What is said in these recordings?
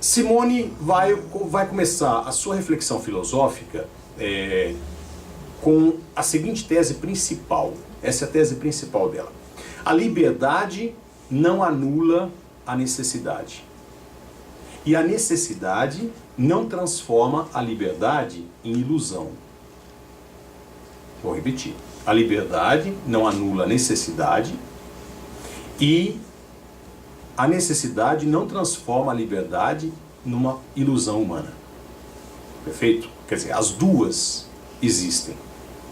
Simone vai começar a sua reflexão filosófica com a seguinte tese principal. Essa é a tese principal dela. A liberdade não anula a necessidade. E a necessidade não transforma a liberdade em ilusão. Vou repetir. A liberdade não anula a necessidade e a necessidade não transforma a liberdade numa ilusão humana. Perfeito? Quer dizer, as duas existem.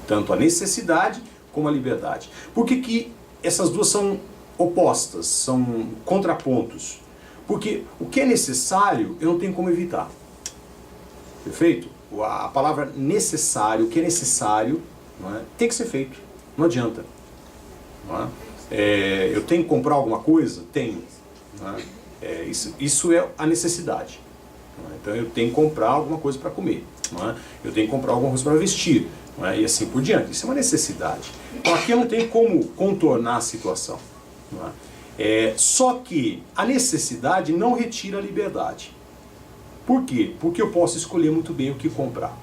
Tanto a necessidade como a liberdade. Por que essas duas são opostas, são contrapontos? Porque o que é necessário eu não tenho como evitar. Perfeito? A palavra necessário, o que é necessário, não é? Tem que ser feito. Não adianta. Não é? Eu tenho que comprar alguma coisa? Tenho. Isso é a necessidade. Então eu tenho que comprar alguma coisa para comer, eu tenho que comprar alguma coisa para vestir, e assim por diante. Isso é uma necessidade. Então aqui eu não tenho como contornar a situação. Só que a necessidade não retira a liberdade. Por quê? Porque eu posso escolher muito bem o que comprar.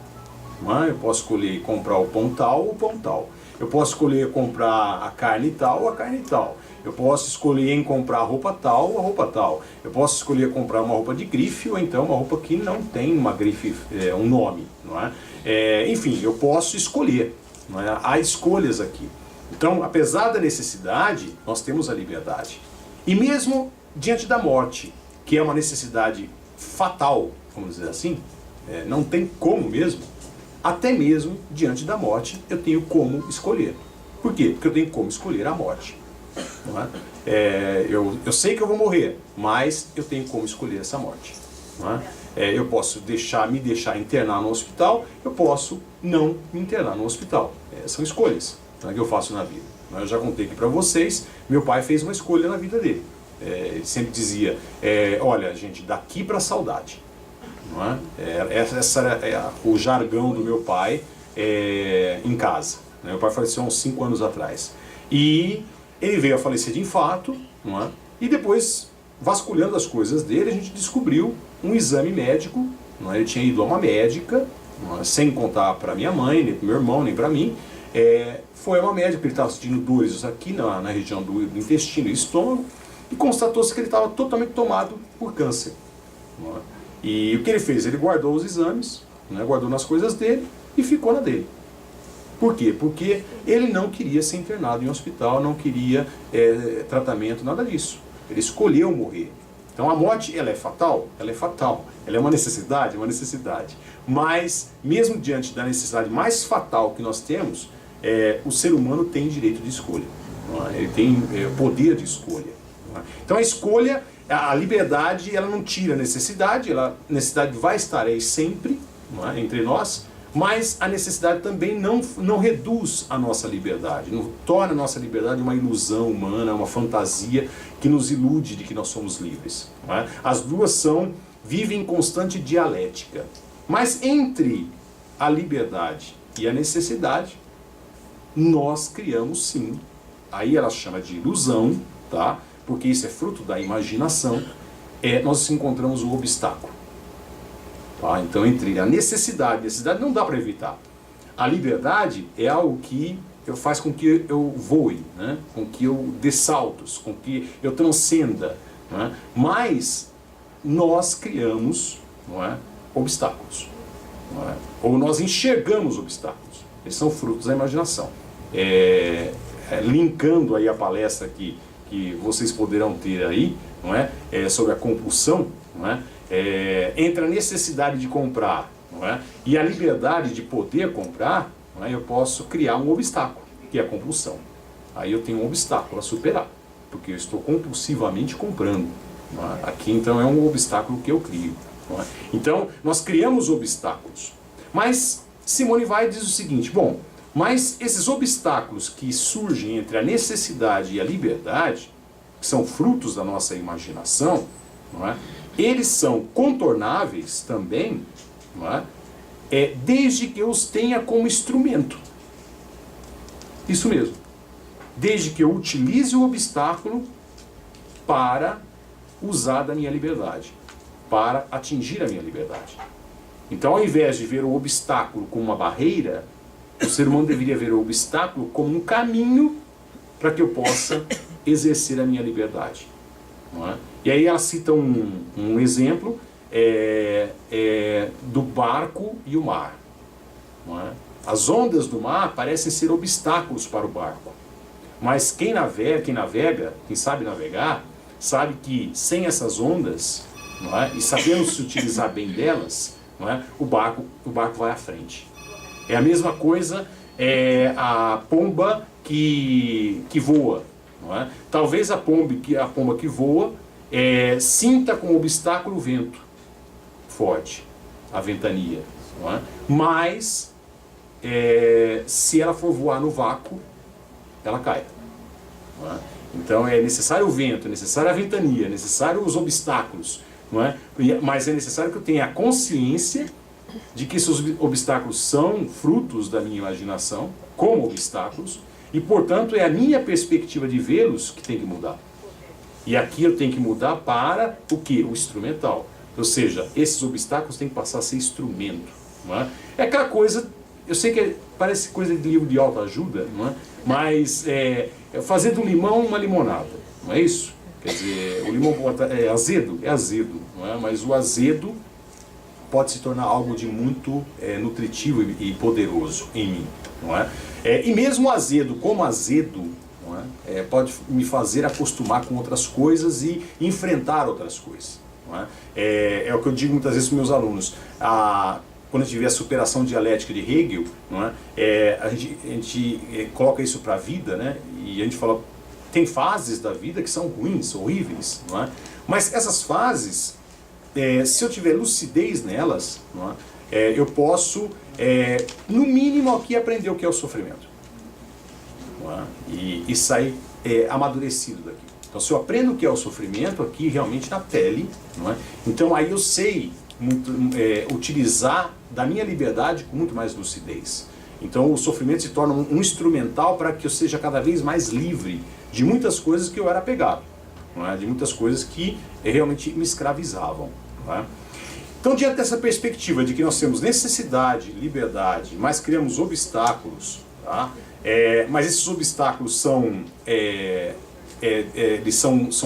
Eu posso escolher comprar o pão tal ou o pão tal. Eu posso escolher comprar a carne tal ou a carne tal. Eu posso escolher em comprar a roupa tal ou a roupa tal. Eu posso escolher comprar uma roupa de grife ou então uma roupa que não tem uma grife, um nome. Enfim, eu posso escolher. Há escolhas aqui. Então, apesar da necessidade, nós temos a liberdade. E mesmo diante da morte, que é uma necessidade fatal, vamos dizer assim, não tem como mesmo, até mesmo diante da morte eu tenho como escolher. Por quê? Porque eu tenho como escolher a morte. Eu sei que eu vou morrer, mas eu tenho como escolher essa morte. Eu posso me deixar internar no hospital, eu posso não me internar no hospital. São escolhas que eu faço na vida. Eu já contei aqui para vocês, meu pai fez uma escolha na vida dele. Ele sempre dizia, olha gente, daqui para a saudade. Esse era o jargão do meu pai em casa. Meu pai faleceu há uns 5 anos atrás. E ele veio a falecer de infarto, e depois, vasculhando as coisas dele, a gente descobriu um exame médico. Ele tinha ido a uma médica, sem contar para minha mãe, nem para meu irmão, nem para mim. Foi uma médica, ele estava sentindo dores aqui na região do intestino e estômago, e constatou-se que ele estava totalmente tomado por câncer. E o que ele fez? Ele guardou os exames, guardou nas coisas dele e ficou na dele. Por quê? Porque ele não queria ser internado em um hospital, não queria tratamento, nada disso. Ele escolheu morrer. Então a morte, ela é fatal? Ela é fatal. Ela é uma necessidade? Uma necessidade. Mas, mesmo diante da necessidade mais fatal que nós temos, o ser humano tem direito de escolha. Ele tem poder de escolha. Então a escolha, a liberdade, ela não tira a necessidade, a necessidade vai estar aí sempre, entre nós, mas a necessidade também não reduz a nossa liberdade, não torna a nossa liberdade uma ilusão humana, uma fantasia que nos ilude de que nós somos livres. As duas vivem em constante dialética. Mas entre a liberdade e a necessidade, nós criamos sim, aí ela chama de ilusão, tá? Porque isso é fruto da imaginação, nós encontramos o obstáculo. Então, entre a necessidade não dá para evitar. A liberdade é algo que faz com que eu voe, com que eu dê saltos, com que eu transcenda. Mas nós criamos obstáculos. Ou nós enxergamos obstáculos. Eles são frutos da imaginação. Linkando aí a palestra que vocês poderão ter aí, sobre a compulsão, entre a necessidade de comprar, e a liberdade de poder comprar, eu posso criar um obstáculo, que é a compulsão. Aí eu tenho um obstáculo a superar, porque eu estou compulsivamente comprando. Aqui então é um obstáculo que eu crio. Então nós criamos obstáculos. Mas Simone Weil diz o seguinte, bom, Mas esses obstáculos que surgem entre a necessidade e a liberdade, que são frutos da nossa imaginação, não é? Eles são contornáveis também, não é? Desde que eu os tenha como instrumento. Isso mesmo. Desde que eu utilize o obstáculo para usar da minha liberdade, para atingir a minha liberdade. Então, ao invés de ver o obstáculo como uma barreira, o ser humano deveria ver o obstáculo como um caminho para que eu possa exercer a minha liberdade. Não é? E aí ela cita um exemplo do barco e o mar. Não é? As ondas do mar parecem ser obstáculos para o barco. Mas quem navega, quem sabe navegar, sabe que sem essas ondas, não é? E sabendo se utilizar bem delas, não é? o barco vai à frente. É a mesma coisa a pomba que voa. Não é? Talvez a pomba que voa sinta como obstáculo o vento forte, a ventania. Não é? Mas se ela for voar no vácuo, ela cai. Não é? Então é necessário o vento, é necessário a ventania, é necessário os obstáculos. Não é? Mas é necessário que eu tenha a consciência de que esses obstáculos são frutos da minha imaginação, como obstáculos, e portanto é a minha perspectiva de vê-los que tem que mudar. E aqui eu tenho que mudar para o quê? O instrumental. Ou seja, esses obstáculos têm que passar a ser instrumento. Não é? É aquela coisa, eu sei que parece coisa de livro de autoajuda, não é? Mas fazer do limão uma limonada, não é isso? Quer dizer, o limão é azedo, não é? Mas o azedo pode se tornar algo de muito nutritivo e poderoso em mim, não é? E mesmo o azedo, como azedo, não é? Pode me fazer acostumar com outras coisas e enfrentar outras coisas, não é? É o que eu digo muitas vezes para os meus alunos. Quando a gente vê a superação dialética de Hegel, não é? A gente coloca isso para a vida, né? E a gente fala, tem fases da vida que são ruins, horríveis, não é? Mas essas fases, se eu tiver lucidez nelas, não é? Eu posso, no mínimo aqui, aprender o que é o sofrimento, não é? E sair amadurecido daqui. Então, se eu aprendo o que é o sofrimento aqui, realmente na pele, não é? Então aí eu sei utilizar da minha liberdade com muito mais lucidez. Então o sofrimento se torna um instrumental para que eu seja cada vez mais livre de muitas coisas que eu era apegado, não é? De muitas coisas que realmente me escravizavam. Não é? Então, diante dessa perspectiva de que nós temos necessidade, liberdade, mas criamos obstáculos, tá? Mas esses obstáculos são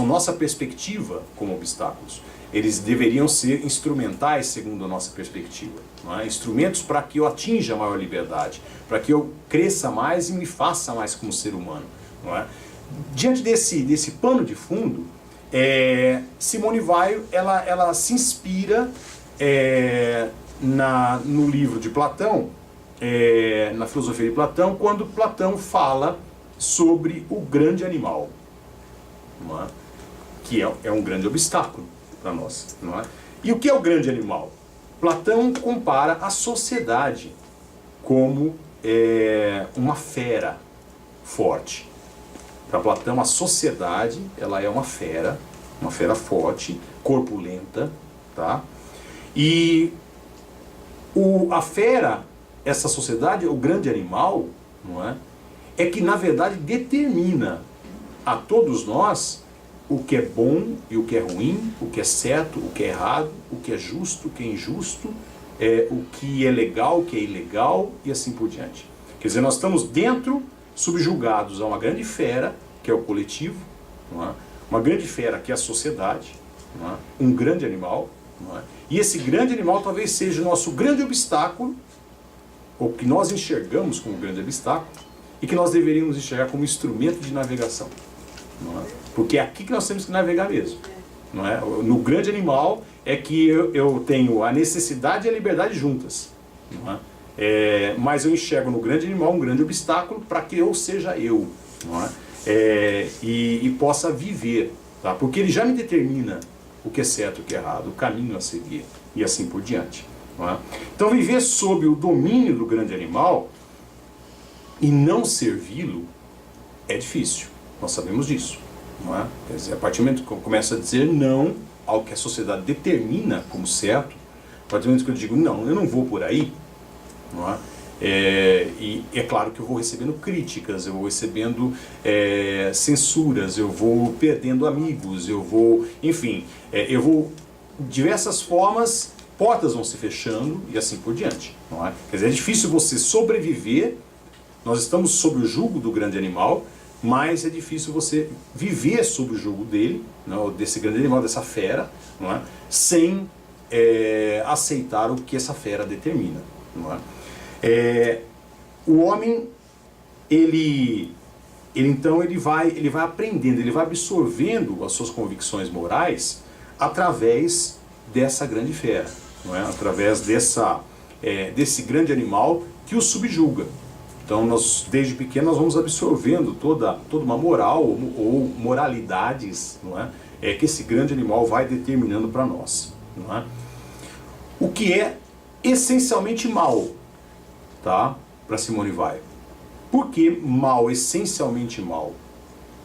nossa perspectiva como obstáculos. Eles deveriam ser instrumentais segundo a nossa perspectiva, não é? Instrumentos para que eu atinja a maior liberdade, para que eu cresça mais e me faça mais como ser humano, não é? Diante desse pano de fundo, Simone Weil ela se inspira no livro de Platão, na filosofia de Platão, quando Platão fala sobre o grande animal, não é? Que é um grande obstáculo para nós, não é? E o que é o grande animal? Platão compara a sociedade como uma fera forte. Para Platão, a sociedade ela é uma fera forte, corpulenta, tá? E a fera, essa sociedade, o grande animal, não é? É que na verdade determina a todos nós o que é bom e o que é ruim, o que é certo, o que é errado, o que é justo, o que é injusto, o que é legal, o que é ilegal e assim por diante. Quer dizer, nós estamos dentro, subjugados a uma grande fera, que é o coletivo, não é? Uma grande fera que é a sociedade, não é? Um grande animal, não é? E esse grande animal talvez seja o nosso grande obstáculo, ou que nós enxergamos como grande obstáculo, e que nós deveríamos enxergar como instrumento de navegação. Não é? Porque é aqui que nós temos que navegar mesmo. Não é? No grande animal é que eu tenho a necessidade e a liberdade juntas. Não é? Mas eu enxergo no grande animal um grande obstáculo para que eu seja eu. Não é? E possa viver. Tá? Porque ele já me determina o que é certo e o que é errado, o caminho a seguir e assim por diante. Não é? Então viver sob o domínio do grande animal e não servi-lo é difícil. Nós sabemos disso. Não é? Quer dizer, a partir do momento que eu começo a dizer não ao que a sociedade determina como certo, a partir do momento que eu digo não, eu não vou por aí, não é? E é claro que eu vou recebendo críticas, eu vou recebendo censuras, eu vou perdendo amigos, eu vou, enfim, eu vou, de diversas formas, portas vão se fechando e assim por diante. Não é? Quer dizer, é difícil você sobreviver, nós estamos sob o jugo do grande animal, mas é difícil você viver sob o jugo dele, não, desse grande animal, dessa fera, não é? Sem aceitar o que essa fera determina. Não é? O homem, então ele vai aprendendo, ele vai absorvendo as suas convicções morais através dessa grande fera, não é? Através desse grande animal que o subjuga. Então, desde pequeno, nós vamos absorvendo toda uma moral ou moralidades, não é? Que esse grande animal vai determinando para nós. Não é? O que é essencialmente mal, tá? Para Simone Weil. Por que mal, essencialmente mal?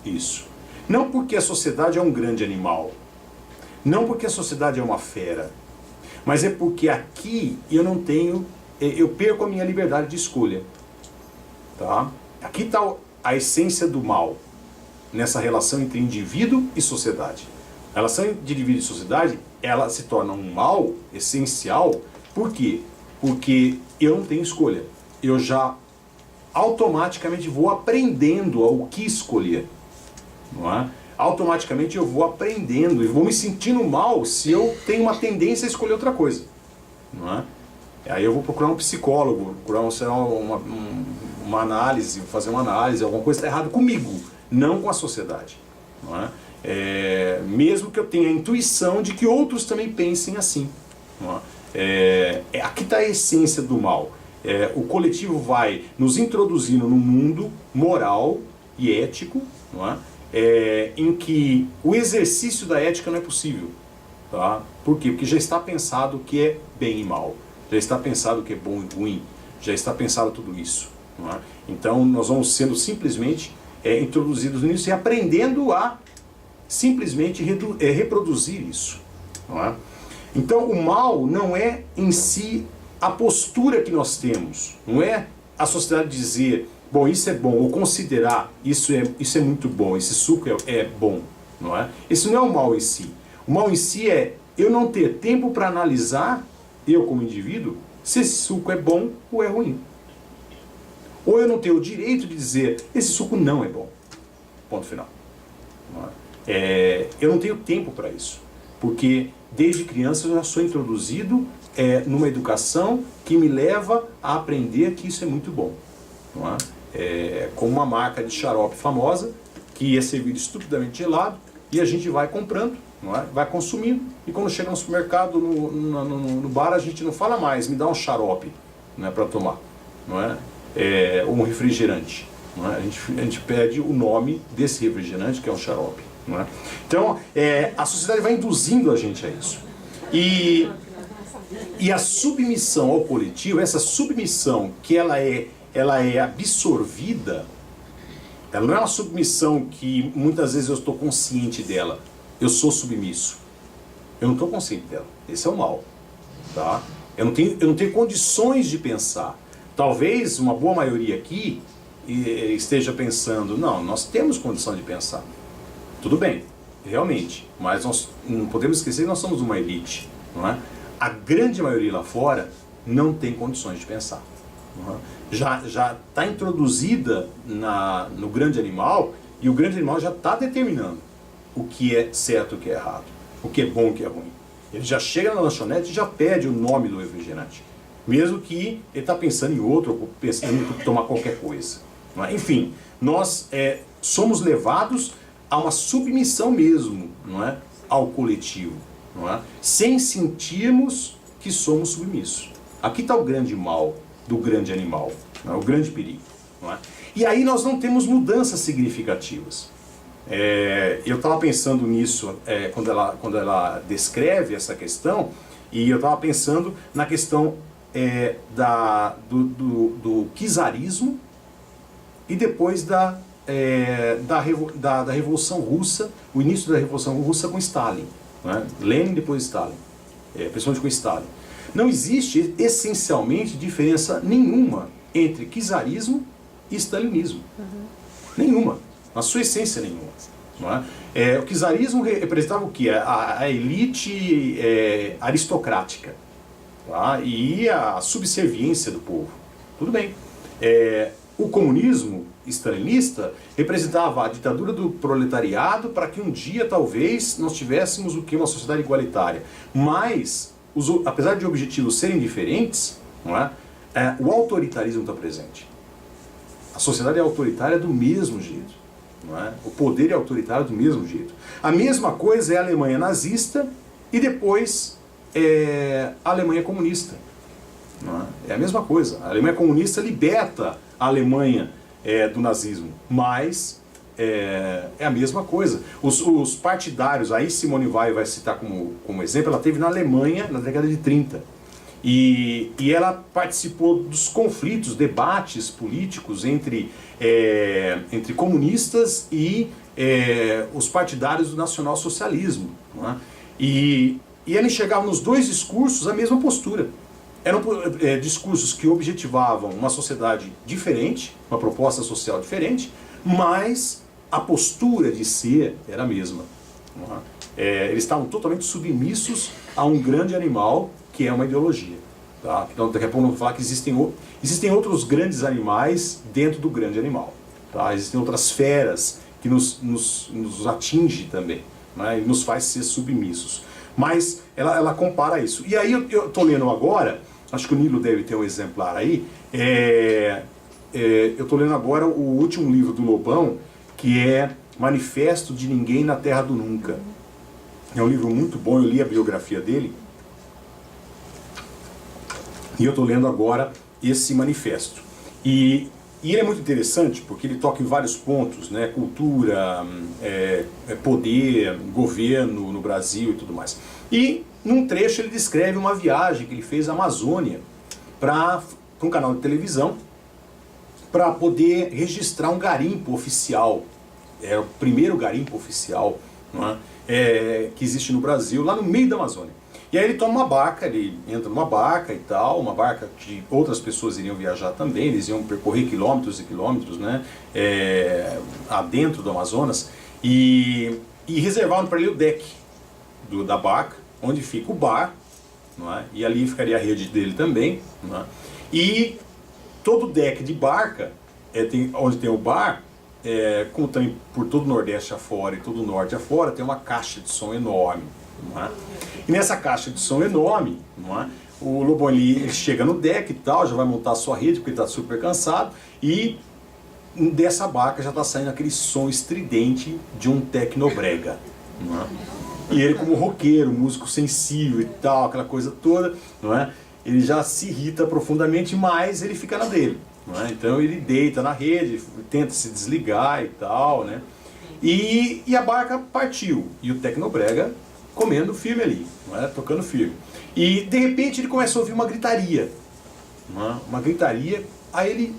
Isso. Não porque a sociedade é um grande animal, não porque a sociedade é uma fera, mas é porque aqui eu perco a minha liberdade de escolha. Tá? Aqui está a essência do mal, nessa relação entre indivíduo e sociedade. A relação de indivíduo e sociedade, ela se torna um mal essencial. Por quê? Porque eu não tenho escolha. Eu já automaticamente vou aprendendo ao que escolher. Não é? Automaticamente eu vou aprendendo e vou me sentindo mal se eu tenho uma tendência a escolher outra coisa. Não é? Aí eu vou procurar um psicólogo, procurar uma análise, fazer uma análise, alguma coisa está errada comigo, não com a sociedade. Não é? Mesmo que eu tenha a intuição de que outros também pensem assim. Não é? Aqui está a essência do mal. O coletivo vai nos introduzindo num mundo moral e ético, não é? Em que o exercício da ética não é possível. Tá? Por quê? Porque já está pensado o que é bem e mal, já está pensado o que é bom e ruim, já está pensado tudo isso. Não é? Então nós vamos sendo simplesmente introduzidos nisso e aprendendo a simplesmente reproduzir isso. Não é? Então o mal não é em si a postura que nós temos, não é a sociedade dizer, bom, isso é bom, ou considerar isso é muito bom, esse suco é bom. Não é? Esse não é o mal em si. O mal em si é eu não ter tempo para analisar, eu como indivíduo, se esse suco é bom ou é ruim. Ou eu não ter o direito de dizer, esse suco não é bom. Ponto final. Não é? Eu não tenho tempo para isso. Porque desde criança eu já sou introduzido numa educação que me leva a aprender que isso é muito bom. Não é? Como uma marca de xarope famosa, que é servido estupidamente gelado, e a gente vai comprando, não é? Vai consumindo, e quando chega no supermercado, no bar, a gente não fala mais, me dá um xarope, não é, para tomar, não é? Ou um refrigerante. Não é? A gente pede o nome desse refrigerante, que é um xarope. Não é? Então, a sociedade vai induzindo a gente a isso. E a submissão ao coletivo, essa submissão que ela é absorvida, ela não é uma submissão que muitas vezes eu estou consciente dela. Eu sou submisso. Eu não estou consciente dela. Esse é o mal. Tá? Eu não tenho condições de pensar. Talvez uma boa maioria aqui esteja pensando, não, nós temos condição de pensar. Tudo bem, realmente. Mas nós não podemos esquecer que nós somos uma elite. Não é? A grande maioria lá fora não tem condições de pensar. Não é? Já está introduzida no grande animal, e o grande animal já está determinando o que é certo e o que é errado, o que é bom e o que é ruim. Ele já chega na lanchonete e já pede o nome do refrigerante, mesmo que ele está pensando em outro, ou pensando em tomar qualquer coisa. Não é? Enfim, nós somos levados a uma submissão mesmo, não é? Ao coletivo, não é? Sem sentirmos que somos submissos. Aqui está o grande mal do grande animal, não é? O grande perigo. Não é? E aí nós não temos mudanças significativas. Eu estava pensando nisso quando ela descreve essa questão, e eu estava pensando na questão do czarismo e depois da Revolução Russa, o início da Revolução Russa com Stalin. Né? Lenin, depois Stalin, principalmente com Stalin. Não existe essencialmente diferença nenhuma entre czarismo e stalinismo. Nenhuma, na sua essência nenhuma. Não é? O czarismo representava o quê? A elite aristocrática, tá? E a subserviência do povo. Tudo bem. O comunismo stalinista representava a ditadura do proletariado para que um dia talvez nós tivéssemos o que? Uma sociedade igualitária. Mas, apesar de objetivos serem diferentes, não é? O autoritarismo está presente. A sociedade é autoritária do mesmo jeito. Não é? O poder é autoritário do mesmo jeito. A mesma coisa é a Alemanha nazista e depois a Alemanha comunista. Não é? É a mesma coisa. A Alemanha comunista liberta a Alemanha do nazismo, mas é a mesma coisa. Os partidários, aí Simone Weil vai citar como exemplo, ela teve na Alemanha na década de 30. E ela participou dos conflitos, debates políticos entre comunistas e os partidários do nacionalsocialismo. Não é? E ela enxergava nos dois discursos a mesma postura. Eram discursos que objetivavam uma sociedade diferente, uma proposta social diferente, mas a postura de ser era a mesma. Não é? Eles estavam totalmente submissos a um grande animal que é uma ideologia. Tá? Então, daqui a pouco vamos falar que existem outros grandes animais dentro do grande animal. Tá? Existem outras feras que nos atingem também, né? E nos faz ser submissos. Mas ela compara isso. E aí eu estou lendo agora, acho que o Nilo deve ter um exemplar aí, eu estou lendo agora o último livro do Lobão, que é Manifesto de Ninguém na Terra do Nunca. É um livro muito bom, eu li a biografia dele. E eu estou lendo agora esse manifesto. E ele é muito interessante porque ele toca em vários pontos, né? Cultura, poder, governo no Brasil e tudo mais. E num trecho ele descreve uma viagem que ele fez à Amazônia para um canal de televisão para poder registrar um garimpo oficial. É o primeiro garimpo oficial, não é? Que existe no Brasil, lá no meio da Amazônia. E aí ele toma uma barca, ele entra numa barca e tal, uma barca que outras pessoas iriam viajar também, eles iam percorrer quilômetros e quilômetros, né, adentro do Amazonas, e reservaram para ele o deck da barca, onde fica o bar, não é? E ali ficaria a rede dele também, não é? E todo o deck de barca, onde tem o bar, como também por todo o Nordeste afora e todo o Norte afora, tem uma caixa de som enorme. Não é? E nessa caixa de som enorme, não é? O Lobão ele chega no deck e tal, já vai montar a sua rede porque ele está super cansado, e dessa barca já está saindo aquele som estridente de um tecnobrega. Não é? E ele, como roqueiro, músico sensível e tal, aquela coisa toda, não é? Ele já se irrita profundamente, mas ele fica na dele. Não é? Então ele deita na rede, tenta se desligar e tal, né? E a barca partiu, e o tecnobrega comendo firme ali, não é? Tocando firme. E de repente ele começa a ouvir uma gritaria. Não é? Uma gritaria, aí ele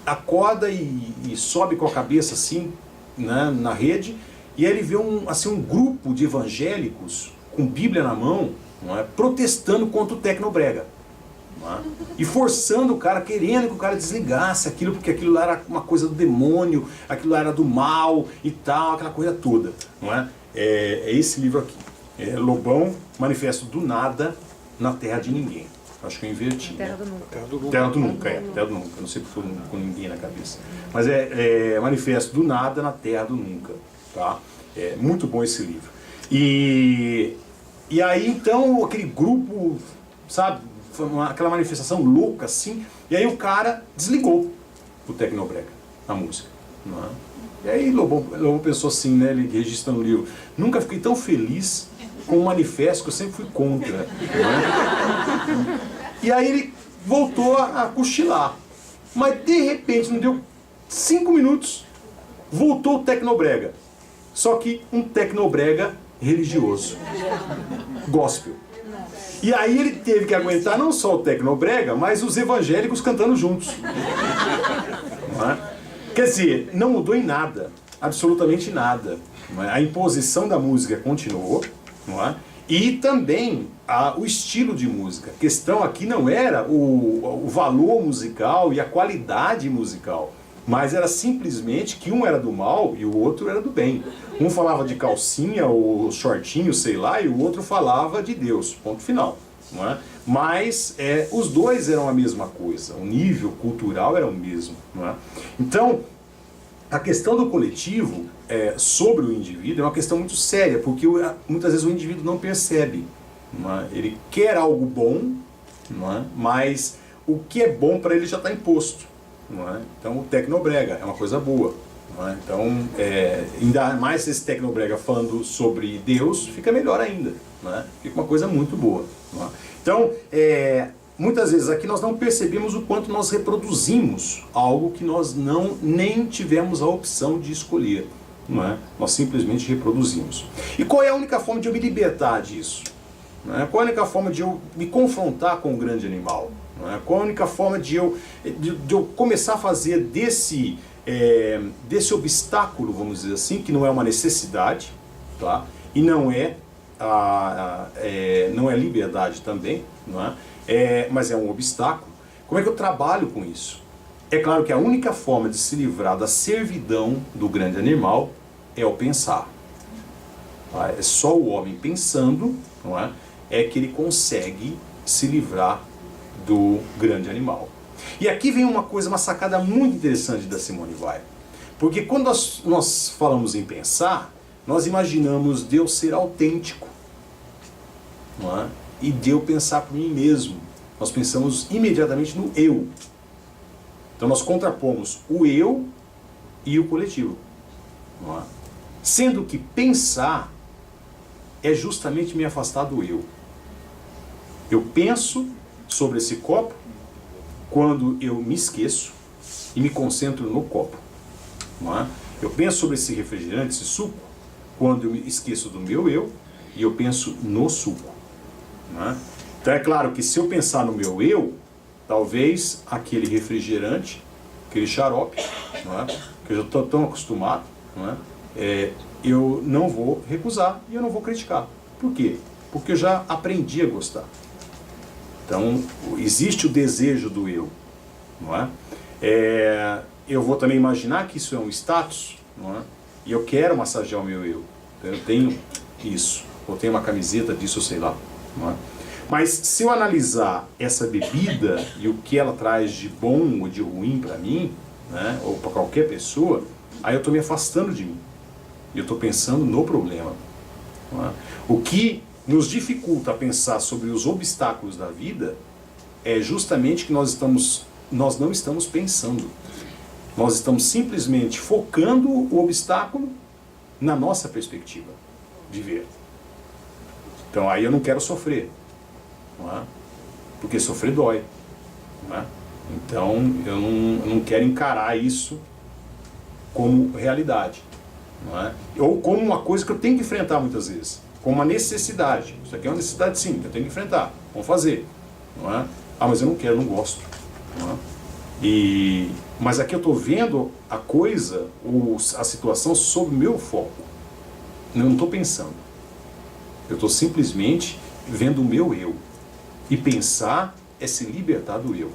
acorda e sobe com a cabeça assim, né, na rede, e aí ele vê um grupo de evangélicos com Bíblia na mão, não é? Protestando contra o tecnobrega. Não é? E forçando o cara, querendo que o cara desligasse aquilo, porque aquilo lá era uma coisa do demônio, aquilo lá era do mal e tal, aquela coisa toda. Não é? É esse livro aqui. Lobão, Manifesto do Nada na Terra de Ninguém. Acho que eu inverti. Terra do Nunca. Terra do Nunca, Terra do Nunca. Eu não sei porque estou com ninguém na cabeça. Mas é Manifesto do Nada na Terra do Nunca. Tá? É muito bom esse livro. E aí então aquele grupo, sabe, foi aquela manifestação louca assim, e aí o cara desligou o tecnobrega, a música. Não é? E aí Lobão pensou assim, né, ele registrando o livro, nunca fiquei tão feliz com um manifesto que eu sempre fui contra. Né? E aí ele voltou a cochilar. Mas de repente, não deu 5 minutos, voltou o tecnobrega. Só que um tecnobrega religioso. Gospel. E aí ele teve que aguentar não só o tecnobrega, mas os evangélicos cantando juntos. Não é? Quer dizer, não mudou em nada, absolutamente nada. Não é? A imposição da música continuou, não é? E também o estilo de música. A questão aqui não era o valor musical e a qualidade musical, mas era simplesmente que um era do mal e o outro era do bem. Um falava de calcinha ou shortinho, sei lá, e o outro falava de Deus, ponto final. Não é? Mas os dois eram a mesma coisa, o nível cultural era o mesmo. Não é? Então, a questão do coletivo sobre o indivíduo é uma questão muito séria, porque muitas vezes o indivíduo não percebe. Não é? Ele quer algo bom, não é? Mas o que é bom para ele já está imposto. Não é? Então o tecnobrega é uma coisa boa. Não é? Então, ainda mais esse tecnobrega falando sobre Deus, fica melhor ainda. Não é? Fica uma coisa muito boa. Não é? Então, muitas vezes aqui nós não percebemos o quanto nós reproduzimos algo que nós nem tivemos a opção de escolher. Não é? Nós simplesmente reproduzimos. E qual é a única forma de eu me libertar disso? Não é? Qual é a única forma de eu me confrontar com o grande animal? Não é? Qual a única forma de eu começar a fazer desse obstáculo, vamos dizer assim, que não é uma necessidade, tá? E não é liberdade também, não é? Mas é um obstáculo. Como é que eu trabalho com isso? É claro que a única forma de se livrar da servidão do grande animal é o pensar. Tá? É só o homem pensando, não é que ele consegue se livrar do grande animal. E aqui vem uma sacada muito interessante da Simone Weil. Porque quando nós falamos em pensar, nós imaginamos Deus ser autêntico, não é? E Deus pensar por mim mesmo. Nós pensamos imediatamente no eu. Então nós contrapomos o eu e o coletivo. Não é? Sendo que pensar é justamente me afastar do eu. Eu penso sobre esse copo quando eu me esqueço e me concentro no copo. Não é? Eu penso sobre esse refrigerante, esse suco, quando eu me esqueço do meu eu e eu penso no suco. Não é? Então é claro que se eu pensar no meu eu, talvez aquele refrigerante, aquele xarope, não é? Que eu já estou tão acostumado, não é? Eu não vou recusar e eu não vou criticar. Por quê? Porque eu já aprendi a gostar. Então, existe o desejo do eu, não é? Eu vou também imaginar que isso é um status, não é? E eu quero massagear o meu eu. Então, eu tenho isso, ou tenho uma camiseta disso, sei lá, não é? Mas se eu analisar essa bebida e o que ela traz de bom ou de ruim para mim, né, ou para qualquer pessoa, aí eu estou me afastando de mim. E eu estou pensando no problema. Não é? O que nos dificulta pensar sobre os obstáculos da vida é justamente que nós não estamos pensando. Nós estamos simplesmente focando o obstáculo na nossa perspectiva de ver. Então aí eu não quero sofrer. Não é? Porque sofrer dói. Não é? Então eu não quero encarar isso como realidade. Não é? Ou como uma coisa que eu tenho que enfrentar muitas vezes. Como uma necessidade. Isso aqui é uma necessidade sim, que eu tenho que enfrentar. Vamos fazer. Não é? Mas eu não quero, não gosto. Não é? Mas aqui eu estou vendo a coisa, a situação sob o meu foco. Eu não estou pensando. Eu estou simplesmente vendo o meu eu. E pensar é se libertar do eu.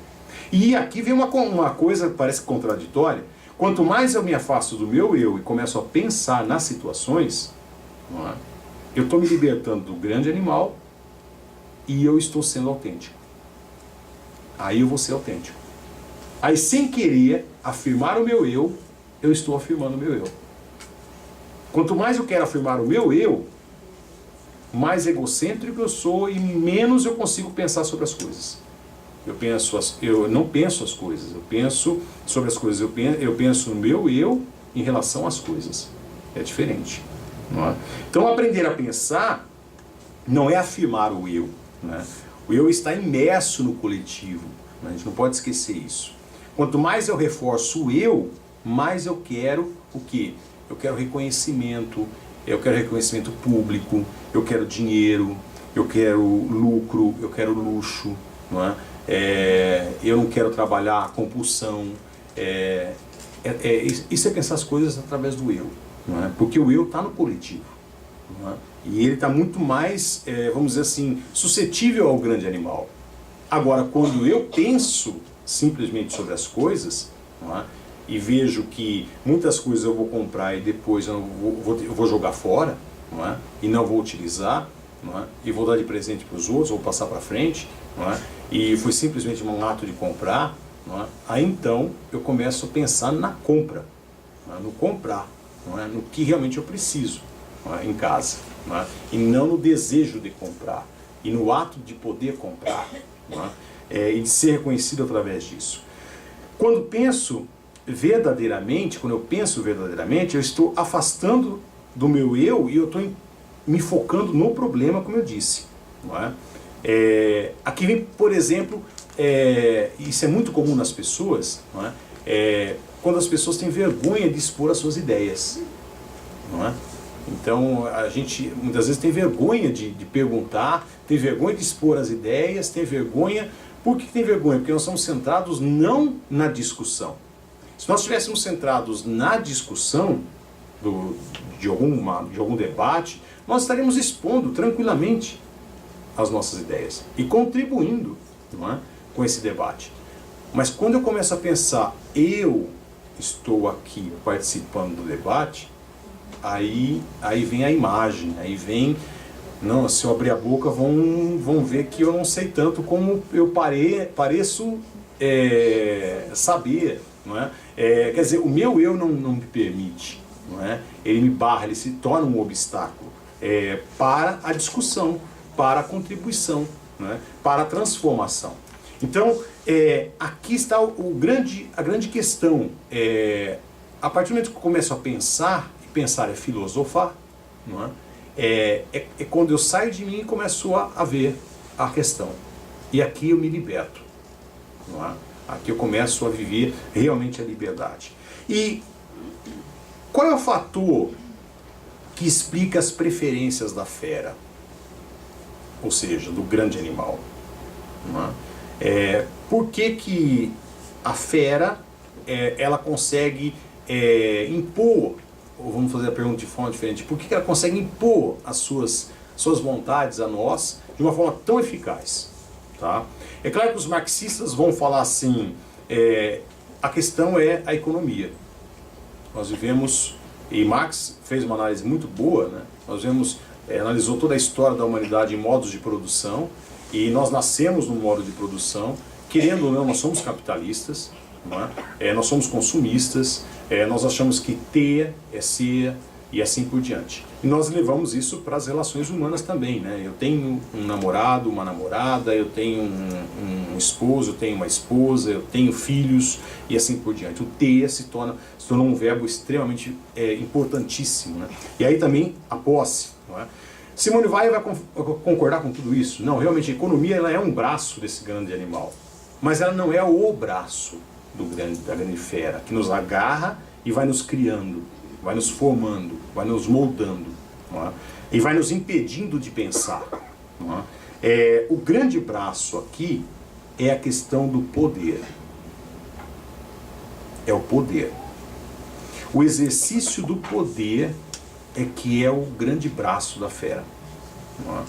E aqui vem uma coisa que parece contraditória. Quanto mais eu me afasto do meu eu e começo a pensar nas situações, não é? Eu estou me libertando do grande animal e eu estou sendo autêntico. Aí eu vou ser autêntico. Aí, sem querer afirmar o meu eu estou afirmando o meu eu. Quanto mais eu quero afirmar o meu eu, mais egocêntrico eu sou e menos eu consigo pensar sobre as coisas. Eu não penso as coisas, eu penso sobre as coisas, eu penso no meu eu em relação às coisas. É diferente. Não é? Então, aprender a pensar não é afirmar o eu. Né? O eu está imerso no coletivo. Né? A gente não pode esquecer isso. Quanto mais eu reforço o eu, mais eu quero o quê? Eu quero reconhecimento público, eu quero dinheiro, eu quero lucro, eu quero luxo, não é? Eu não quero trabalhar a compulsão, Isso é pensar as coisas através do eu, não é? Porque o eu está no coletivo, não é? E ele está muito mais, vamos dizer assim, suscetível ao grande animal. Agora, quando eu penso simplesmente sobre as coisas, não é? E vejo que muitas coisas eu vou comprar e depois eu vou jogar fora, não é? E não vou utilizar, não é? E vou dar de presente para os outros, vou passar para frente, não é? E foi simplesmente um ato de comprar, não é? Aí então eu começo a pensar na compra, não é? No comprar, não é? No que realmente eu preciso, não é? Em casa, não é? E não no desejo de comprar, e no ato de poder comprar, não é? E de ser reconhecido através disso. Quando eu penso verdadeiramente, eu estou afastando do meu eu e eu estou me focando no problema, como eu disse, não é? Aqui vem, por exemplo, isso é muito comum nas pessoas, não é? Quando as pessoas têm vergonha de expor as suas ideias, não é? Então a gente muitas vezes tem vergonha de perguntar, tem vergonha de expor as ideias, tem vergonha. Por que tem vergonha? Porque nós estamos centrados não na discussão. Se nós estivéssemos centrados na discussão de algum debate, nós estaríamos expondo tranquilamente as nossas ideias e contribuindo, não é, com esse debate. Mas quando eu começo a pensar, eu estou aqui participando do debate, aí vem a imagem, aí vem, não, se eu abrir a boca vão ver que eu não sei tanto como eu pareço saber, não é? Quer dizer, o meu eu não me permite, não é? Ele me barra, ele se torna um obstáculo para a discussão, para a contribuição, não é? Para a transformação. Então, aqui está a grande questão. A partir do momento que eu começo a pensar, e pensar é filosofar, não é? É quando eu saio de mim e começo a ver a questão. E aqui eu me liberto, não é? Aqui eu começo a viver realmente a liberdade. E qual é o fator que explica as preferências da fera? Ou seja, do grande animal, não é? Por que a fera ela consegue impor, ou vamos fazer a pergunta de forma diferente, por que ela consegue impor as suas vontades a nós de uma forma tão eficaz? Tá? É claro que os marxistas vão falar assim, a questão é a economia. Nós vivemos, e Marx fez uma análise muito boa, né? Nós vemos, analisou toda a história da humanidade em modos de produção, e nós nascemos num modo de produção, querendo ou não, nós somos capitalistas, não é? Nós somos consumistas, nós achamos que ter é ser, e assim por diante. E nós levamos isso para as relações humanas também, né? Eu tenho um namorado, uma namorada, eu tenho um esposo, eu tenho uma esposa, eu tenho filhos, e assim por diante. O ter se torna um verbo extremamente importantíssimo, né? E aí também a posse, não é? Simone Weil vai concordar com tudo isso? Não, realmente a economia ela é um braço desse grande animal, mas ela não é o braço da grande fera, que nos agarra e vai nos criando, vai nos formando, vai nos moldando, não é? E vai nos impedindo de pensar, não é? O grande braço aqui é a questão do poder. É o poder. O exercício do poder é que é o grande braço da fera, não é?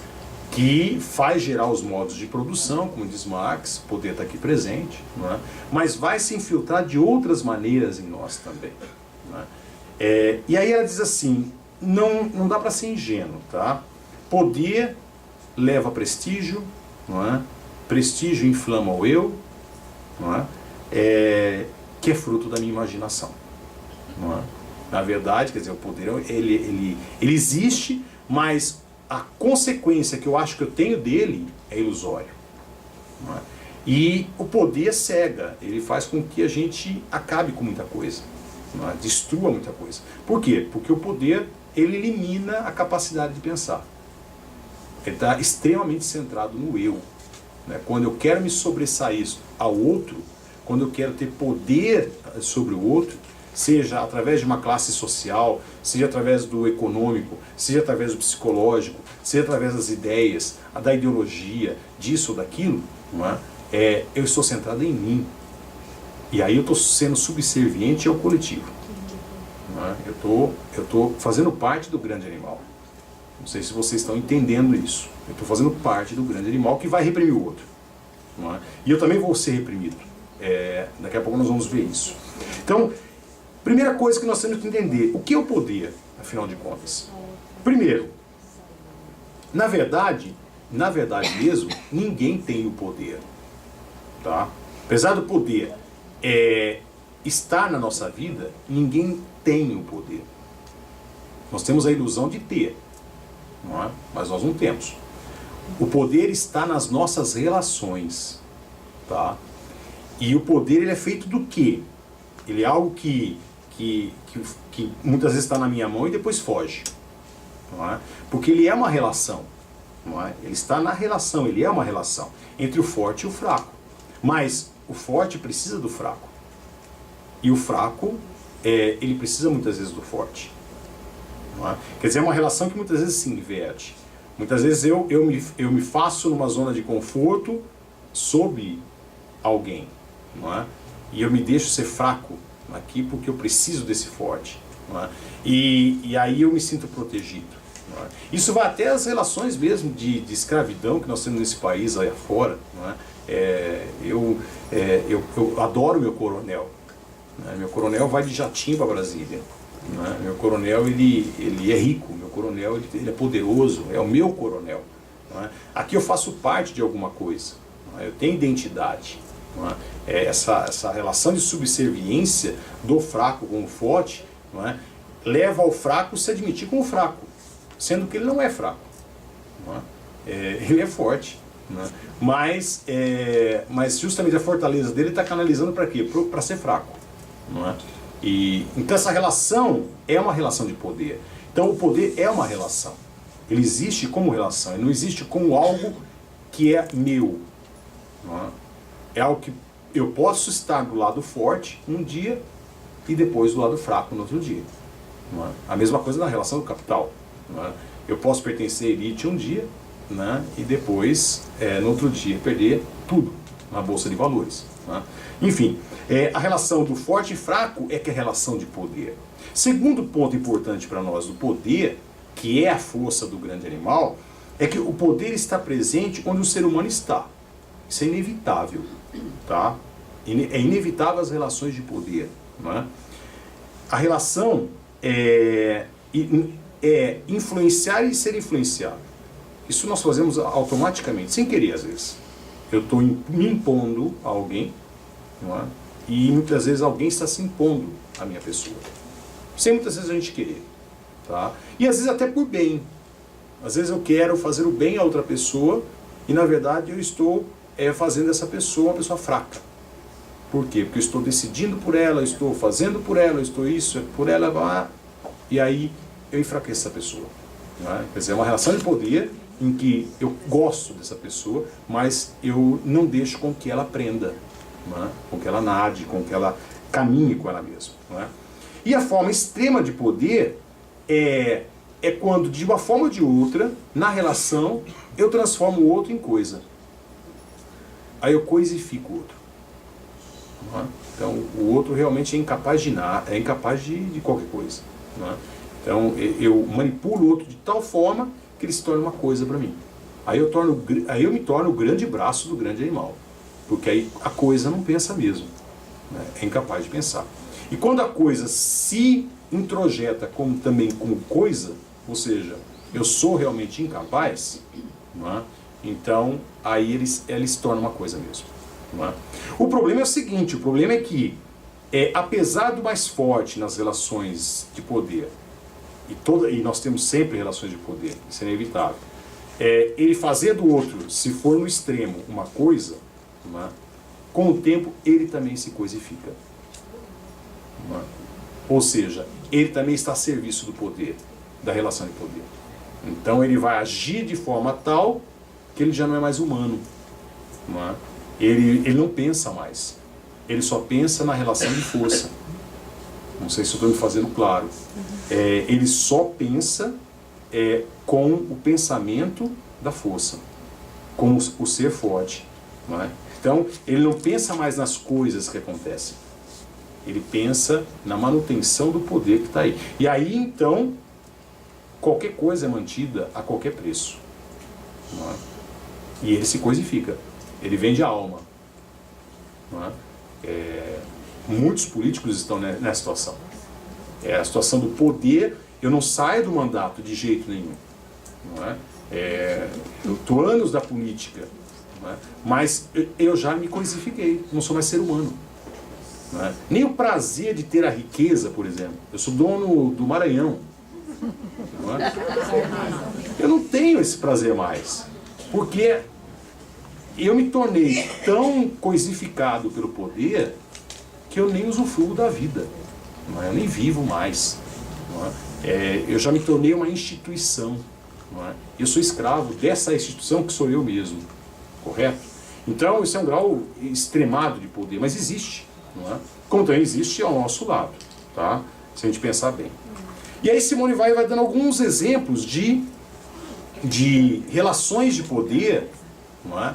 Que faz gerar os modos de produção, como diz Marx, o poder está aqui presente, não é? Mas vai se infiltrar de outras maneiras em nós também, não é? E aí ela diz assim, não dá para ser ingênuo, tá? Poder leva a prestígio, não é? Prestígio inflama o eu, não é? Que é fruto da minha imaginação, não é? Na verdade, quer dizer, o poder ele existe, mas a consequência que eu acho que eu tenho dele é ilusório, não é? E o poder cega, ele faz com que a gente acabe com muita coisa, não é? Destrua muita coisa. Por quê? Porque o poder ele elimina a capacidade de pensar. Ele está extremamente centrado no eu, né? Quando eu quero me sobressair ao outro, quando eu quero ter poder sobre o outro, seja através de uma classe social, seja através do econômico, seja através do psicológico, seja através das ideias, da ideologia, disso ou daquilo, não é? Eu estou centrado em mim. E aí eu estou sendo subserviente ao coletivo. Não é? Eu estou fazendo parte do grande animal. Não sei se vocês estão entendendo isso. Eu estou fazendo parte do grande animal que vai reprimir o outro. Não é? E eu também vou ser reprimido. Daqui a pouco nós vamos ver isso. Então, primeira coisa que nós temos que entender, o que é o poder, afinal de contas? Primeiro, na verdade mesmo, ninguém tem o poder. Tá? Apesar do poder estar na nossa vida, ninguém tem o poder. Nós temos a ilusão de ter, não é? Mas nós não temos. O poder está nas nossas relações. Tá? E o poder ele é feito do quê? Ele é algo que muitas vezes está na minha mão e depois foge. Não é? Porque ele é uma relação. Não é? Ele está na relação, ele é uma relação entre o forte e o fraco. Mas o forte precisa do fraco. E o fraco, ele precisa muitas vezes do forte. Não é? Quer dizer, é uma relação que muitas vezes se inverte. Muitas vezes eu me faço numa zona de conforto sob alguém. Não é? E eu me deixo ser fraco aqui porque eu preciso desse forte. Não é? E aí eu me sinto protegido. Não é? Isso vai até as relações mesmo de escravidão que nós temos nesse país aí afora. Não é? Eu adoro meu coronel. Né? Meu coronel vai de jatinho para Brasília. Né? Meu coronel ele é rico, meu coronel ele é poderoso, é o meu coronel. Não é? Aqui eu faço parte de alguma coisa. Não é? Eu tenho identidade. Não é? Essa relação de subserviência do fraco com o forte, não é? Leva ao fraco se admitir como fraco, sendo que ele não é fraco. Não é? Ele é forte. Não é? Mas justamente a fortaleza dele está canalizando para quê? Para ser fraco. Não é? Então essa relação é uma relação de poder. Então o poder é uma relação. Ele existe como relação, ele não existe como algo que é meu. Não é? É algo que eu posso estar do lado forte um dia e depois do lado fraco no outro dia. Não é? A mesma coisa na relação do capital. Não é? Eu posso pertencer à elite um dia, né, e depois, no outro dia, perder tudo na bolsa de valores. Não é? Enfim, a relação do forte e fraco é que é a relação de poder. Segundo ponto importante para nós do poder, que é a força do grande animal, é que o poder está presente onde o ser humano está. Isso é inevitável. Tá? É inevitável as relações de poder. Não é? A relação é influenciar e ser influenciado. Isso nós fazemos automaticamente, sem querer às vezes. Eu estou me impondo a alguém, não é? E muitas vezes alguém está se impondo à minha pessoa. Sem muitas vezes a gente querer. Tá? E às vezes até por bem. Às vezes eu quero fazer o bem a outra pessoa e na verdade eu estou fazendo essa pessoa uma pessoa fraca. Por quê? Porque eu estou decidindo por ela, estou fazendo por ela, estou isso, por ela, e aí eu enfraqueço essa pessoa. Não é? Quer dizer, é uma relação de poder em que eu gosto dessa pessoa, mas eu não deixo com que ela aprenda, não é? Com que ela nade, com que ela caminhe com ela mesma. Não é? E a forma extrema de poder é quando, de uma forma ou de outra, na relação, eu transformo o outro em coisa. Aí eu coisifico o outro. Não é? Então, o outro realmente é incapaz de nada, é incapaz de qualquer coisa. Não é? Então, eu manipulo o outro de tal forma que ele se torna uma coisa para mim. Aí eu me torno o grande braço do grande animal. Porque aí a coisa não pensa mesmo. Né? É incapaz de pensar. E quando a coisa se introjeta também como coisa, ou seja, eu sou realmente incapaz, não é? Então aí ele se torna uma coisa mesmo. Não é? O problema é o seguinte, o problema é que, apesar do mais forte nas relações de poder, e nós temos sempre relações de poder, isso é inevitável, ele fazer do outro, se for no extremo, uma coisa, não é? Com o tempo ele também se coisifica. Não é? Ou seja, ele também está a serviço do poder, da relação de poder. Então ele vai agir de forma tal que ele já não é mais humano. Não é? Ele não pensa mais. Ele só pensa na relação de força. Não sei se eu estou me fazendo claro. Ele só pensa com o pensamento da força, com o ser forte. Não é? Então, ele não pensa mais nas coisas que acontecem. Ele pensa na manutenção do poder que está aí. E aí, então, qualquer coisa é mantida a qualquer preço. Não é? E ele se coisifica. Ele vende a alma. Não é? Muitos políticos estão nessa situação. É a situação do poder. Eu não saio do mandato de jeito nenhum. Não é? Eu estou anos da política. Não é? Mas eu já me coisifiquei. Não sou mais ser humano. Não é? Nem o prazer de ter a riqueza, por exemplo. Eu sou dono do Maranhão. Não é? Eu não tenho esse prazer mais. Porque eu me tornei tão coisificado pelo poder que eu nem usufruo da vida. Não é? Eu nem vivo mais. Não é? Eu já me tornei uma instituição. Não é? Eu sou escravo dessa instituição que sou eu mesmo. Correto? Então, isso é um grau extremado de poder, mas existe. Não é? Como também existe ao nosso lado. Tá? Se a gente pensar bem. E aí Simone Weil vai dando alguns exemplos de relações de poder, não é?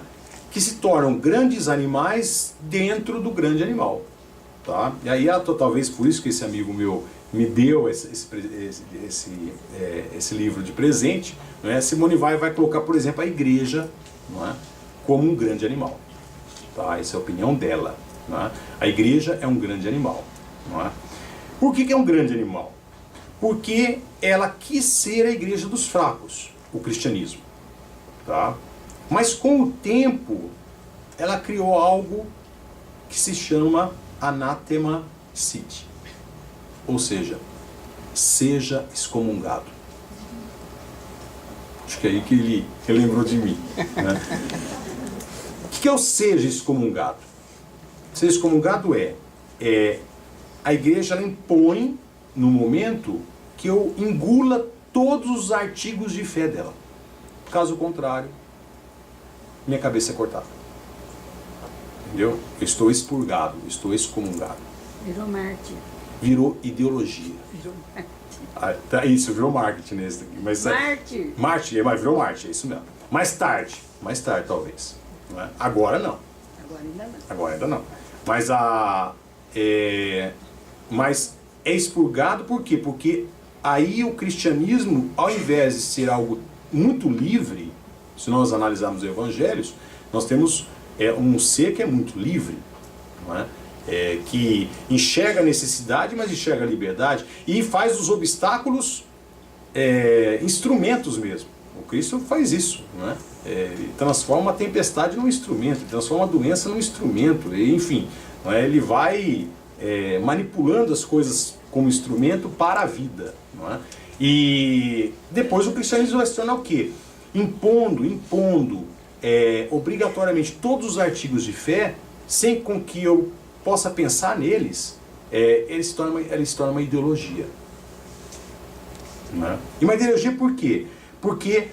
Que se tornam grandes animais dentro do grande animal. Tá? E aí, talvez por isso que esse amigo meu me deu esse livro de presente, não é? Simone Weil vai colocar, por exemplo, a igreja, não é? Como um grande animal. Tá? Essa é a opinião dela. Não é? A igreja é um grande animal. Não é? Por que é um grande animal? Porque ela quis ser a igreja dos fracos, o cristianismo. Tá? Mas com o tempo, ela criou algo que se chama Anathema Sit. Ou seja, seja excomungado. Acho que é aí que ele lembrou de mim. Né? O que é o seja excomungado? Ser excomungado a igreja ela impõe, no momento, que eu engula todos os artigos de fé dela. Caso contrário, minha cabeça é cortada. Entendeu? Eu estou expurgado, estou excomungado. Virou mártir. Virou ideologia. Virou mártir. Isso, virou marketing nesse daqui. Mas, Mártir. Mártir, mas virou mártir, é isso mesmo. Mais tarde talvez. Não é? Agora não. Agora ainda não. Mas é expurgado por quê? Porque aí o cristianismo, ao invés de ser algo muito livre, se nós analisarmos os evangelhos, nós temos um ser que é muito livre, não é? Que enxerga a necessidade, mas enxerga a liberdade, e faz dos obstáculos instrumentos mesmo. O Cristo faz isso, não é? Ele transforma a tempestade num instrumento, ele transforma a doença num instrumento, enfim, não é? Ele vai manipulando as coisas como instrumento para a vida, não é? E depois o cristianismo vai se tornar o quê? Impondo obrigatoriamente todos os artigos de fé, sem com que eu possa pensar neles, ele se torna uma ideologia. Não é? E uma ideologia por quê? Porque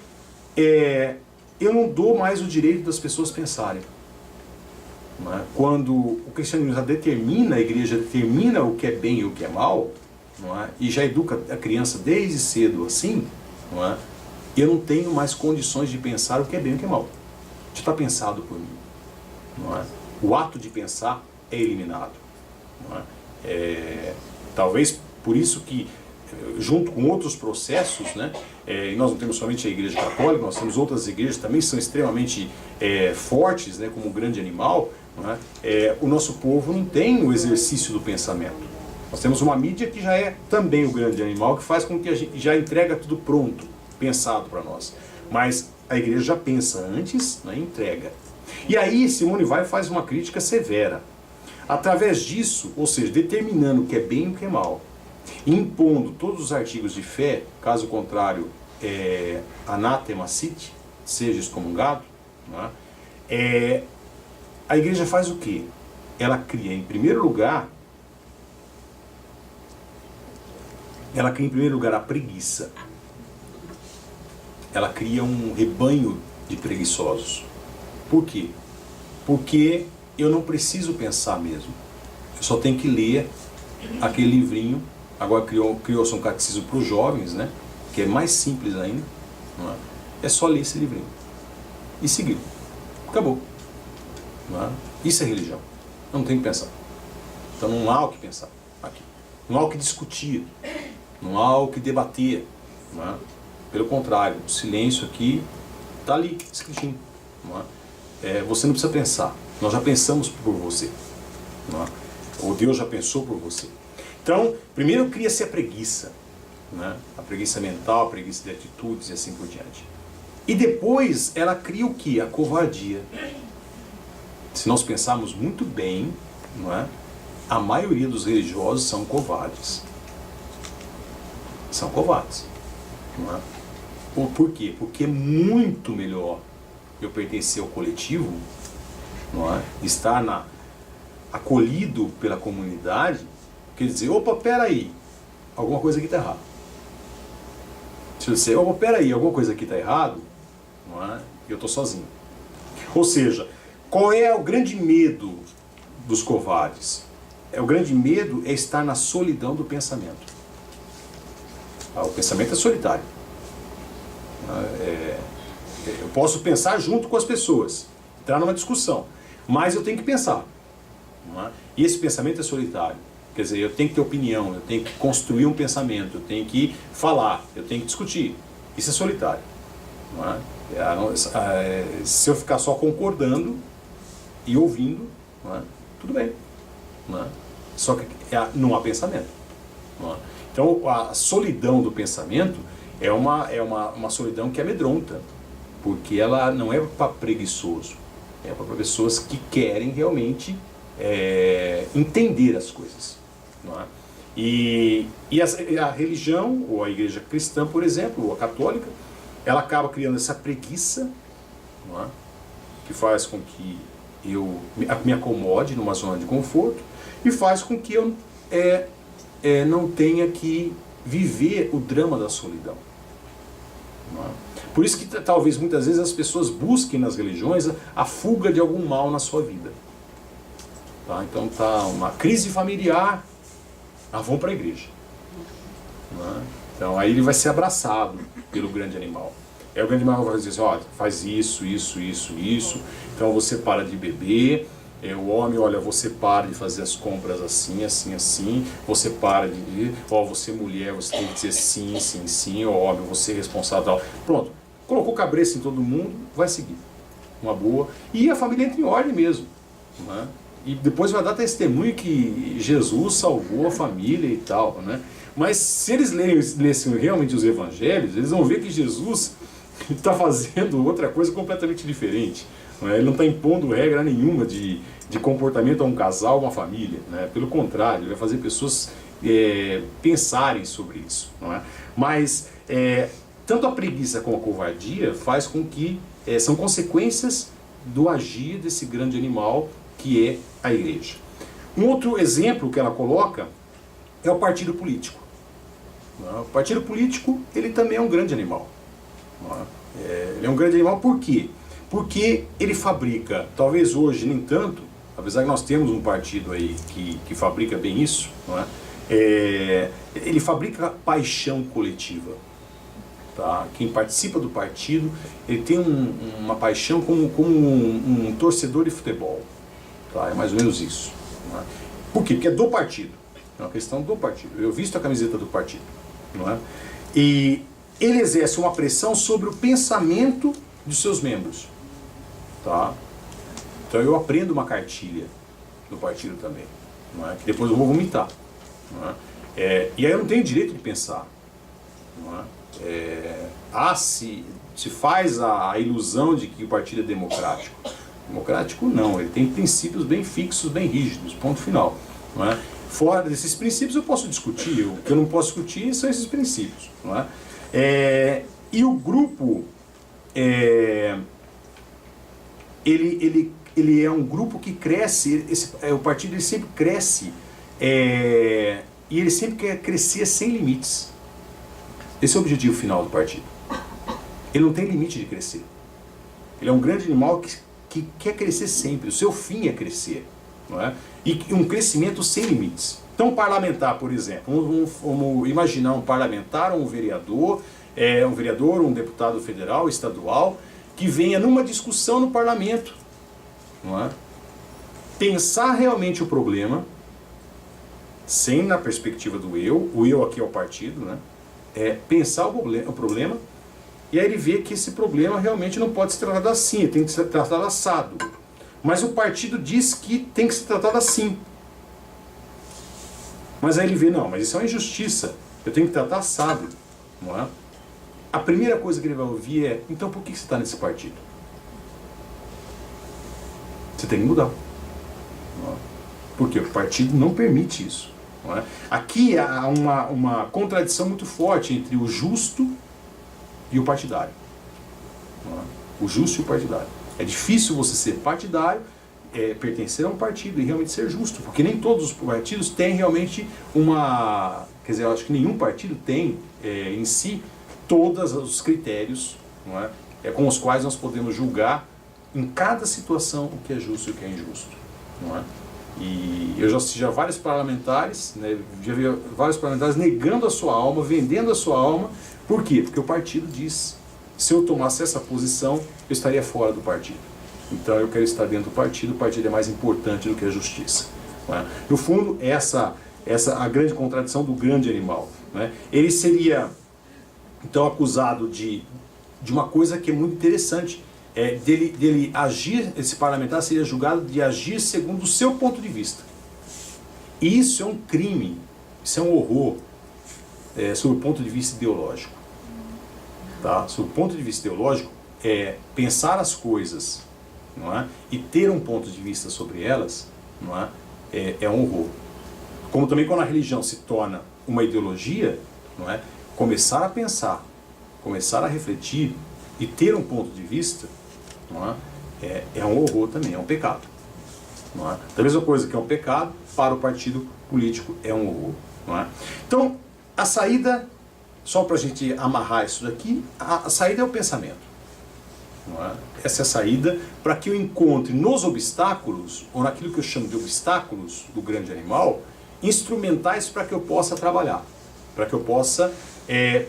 eu não dou mais o direito das pessoas pensarem. Não é? Quando o cristianismo já determina, a igreja determina o que é bem e o que é mal, não é? E já educa a criança desde cedo assim, não é? Eu não tenho mais condições de pensar o que é bem e o que é mal. Já está pensado por mim. Não é? O ato de pensar é eliminado. Não é? Talvez por isso que, junto com outros processos, né, e nós não temos somente a Igreja Católica, nós temos outras igrejas que também são extremamente fortes, né, como o grande animal, não é? O nosso povo não tem o exercício do pensamento. Nós temos uma mídia que já é também o grande animal, que faz com que a gente já entrega tudo pronto, pensado para nós. Mas a igreja já pensa antes, né, e entrega. E aí Simone Weil faz uma crítica severa. Através disso, ou seja, determinando o que é bem e o que é mal, impondo todos os artigos de fé, caso contrário, Anathema Sit, seja excomungado, não é? A igreja faz o quê? Ela cria, em primeiro lugar, a preguiça. Ela cria um rebanho de preguiçosos. Por quê? Porque eu não preciso pensar mesmo. Eu só tenho que ler aquele livrinho. Agora criou-se um catecismo para os jovens, né? Que é mais simples ainda. Não é? É só ler esse livrinho. E seguir. Acabou. Não é? Isso é religião. Eu não tenho que pensar. Então não há o que pensar aqui. Não há o que discutir. Não há o que debater. Não é? Pelo contrário, o silêncio aqui está ali, escritinho. Não é? Você não precisa pensar. Nós já pensamos por você. Não é? Ou Deus já pensou por você. Então, primeiro cria-se a preguiça. Né? A preguiça mental, a preguiça de atitudes e assim por diante. E depois ela cria o que? A covardia. Se nós pensarmos muito bem, não é? A maioria dos religiosos são covardes. São covardes. Não é? Por quê? Porque é muito melhor eu pertencer ao coletivo, não é? Estar acolhido pela comunidade, quer dizer, opa, peraí, alguma coisa aqui está errada. Se eu disser, opa, peraí, alguma coisa aqui está errado, não é? Eu estou sozinho. Ou seja, qual é o grande medo dos covardes? O grande medo é estar na solidão do pensamento. O pensamento é solitário. Eu posso pensar junto com as pessoas, entrar numa discussão, mas eu tenho que pensar. Não é? E esse pensamento é solitário. Quer dizer, eu tenho que ter opinião, eu tenho que construir um pensamento, eu tenho que falar, eu tenho que discutir. Isso é solitário. Não é? Se eu ficar só concordando e ouvindo, não é? Tudo bem. Não é? Só que não há pensamento. Não é? Então, a solidão do pensamento é uma solidão que amedronta, porque ela não é para preguiçoso, é para pessoas que querem realmente entender as coisas. Não é? E a religião, ou a igreja cristã, por exemplo, ou a católica, ela acaba criando essa preguiça, não é? Que faz com que eu me acomode numa zona de conforto e faz com que eu não tenha que viver o drama da solidão. Não é? Por isso que talvez muitas vezes as pessoas busquem nas religiões a fuga de algum mal na sua vida. Tá? Então tá uma crise familiar, vão para a igreja. Não é? Então aí ele vai ser abraçado pelo grande animal. O grande animal vai dizer assim, olha, faz isso, isso, isso, isso, então você para de beber, o homem, olha, você para de fazer as compras assim, assim, assim, você para de... você mulher, você tem que dizer sim, sim, sim, homem, você é responsável. Pronto, colocou cabeça em todo mundo, vai seguir. Uma boa. E a família entra em ordem mesmo. Né? E depois vai dar testemunho que Jesus salvou a família e tal. Né? Mas se eles lessem realmente os evangelhos, eles vão ver que Jesus está fazendo outra coisa completamente diferente. Ele não está impondo regra nenhuma de comportamento a um casal, a uma família. Né? Pelo contrário, ele vai fazer pessoas pensarem sobre isso. Não é? Mas tanto a preguiça como a covardia faz com que são consequências do agir desse grande animal que é a igreja. Um outro exemplo que ela coloca é o partido político. Não é? O partido político, ele também é um grande animal. Não é? Ele é um grande animal por quê? Porque ele fabrica, talvez hoje nem tanto, apesar que nós temos um partido aí que fabrica bem isso, não é? Ele fabrica paixão coletiva. Tá? Quem participa do partido, ele tem uma paixão como um torcedor de futebol. Tá? É mais ou menos isso. Não é? Por quê? Porque é do partido. É uma questão do partido. Eu visto a camiseta do partido. Não é? E ele exerce uma pressão sobre o pensamento dos seus membros. Tá? Então eu aprendo uma cartilha do partido também, não é? Que depois eu vou vomitar. Não é? E aí eu não tenho direito de pensar. Não é? Se faz a ilusão de que o partido é democrático. Democrático não, ele tem princípios bem fixos, bem rígidos, ponto final. Não é? Fora desses princípios eu posso discutir, o que eu não posso discutir são esses princípios. Não é? E o grupo... Ele é um grupo que cresce, o partido ele sempre cresce, e ele sempre quer crescer sem limites. Esse é o objetivo final do partido. Ele não tem limite de crescer. Ele é um grande animal que quer crescer sempre, o seu fim é crescer. Não é? E um crescimento sem limites. Então um parlamentar, por exemplo, vamos imaginar um parlamentar ou um vereador, um deputado federal, estadual, que venha numa discussão no parlamento, não é? pensar realmente o problema, sem na perspectiva do eu, o eu aqui é o partido, né? Pensar o problema, e aí ele vê que esse problema realmente não pode ser tratado assim, tem que ser tratado assado. Mas o partido diz que tem que ser tratado assim. Mas aí ele vê, não, mas isso é uma injustiça, eu tenho que tratar assado, não é? A primeira coisa que ele vai ouvir é, então por que você está nesse partido? Você tem que mudar. Não é? Porque o partido não permite isso. Não é? Aqui há uma contradição muito forte entre o justo e o partidário. Não é? O justo e o partidário. É difícil você ser partidário, pertencer a um partido e realmente ser justo, porque nem todos os partidos têm realmente uma... Quer dizer, eu acho que nenhum partido tem em si todos os critérios, não é? Com os quais nós podemos julgar em cada situação o que é justo e o que é injusto. Não é? E eu já assisti a vários parlamentares, né, já vi vários parlamentares negando a sua alma, vendendo a sua alma. Por quê? Porque o partido diz, se eu tomasse essa posição, eu estaria fora do partido. Então eu quero estar dentro do partido, o partido é mais importante do que a justiça. Não é? No fundo, essa a grande contradição do grande animal. Não é? Ele seria, então, acusado de uma coisa que é muito interessante, dele agir, esse parlamentar seria julgado de agir segundo o seu ponto de vista. E isso é um crime, isso é um horror, sob o ponto de vista ideológico. Tá? Sob o ponto de vista ideológico, pensar as coisas, não é? E ter um ponto de vista sobre elas, não é? É um horror. Como também quando a religião se torna uma ideologia, não é? Começar a pensar, começar a refletir e ter um ponto de vista, não é um horror também, é um pecado. Não é? Da mesma coisa que é um pecado, para o partido político é um horror. Não é? Então, a saída, só para a gente amarrar isso daqui, a saída é o pensamento. Não é? Essa é a saída para que eu encontre nos obstáculos, ou naquilo que eu chamo de obstáculos do grande animal, instrumentais para que eu possa trabalhar, para que eu possa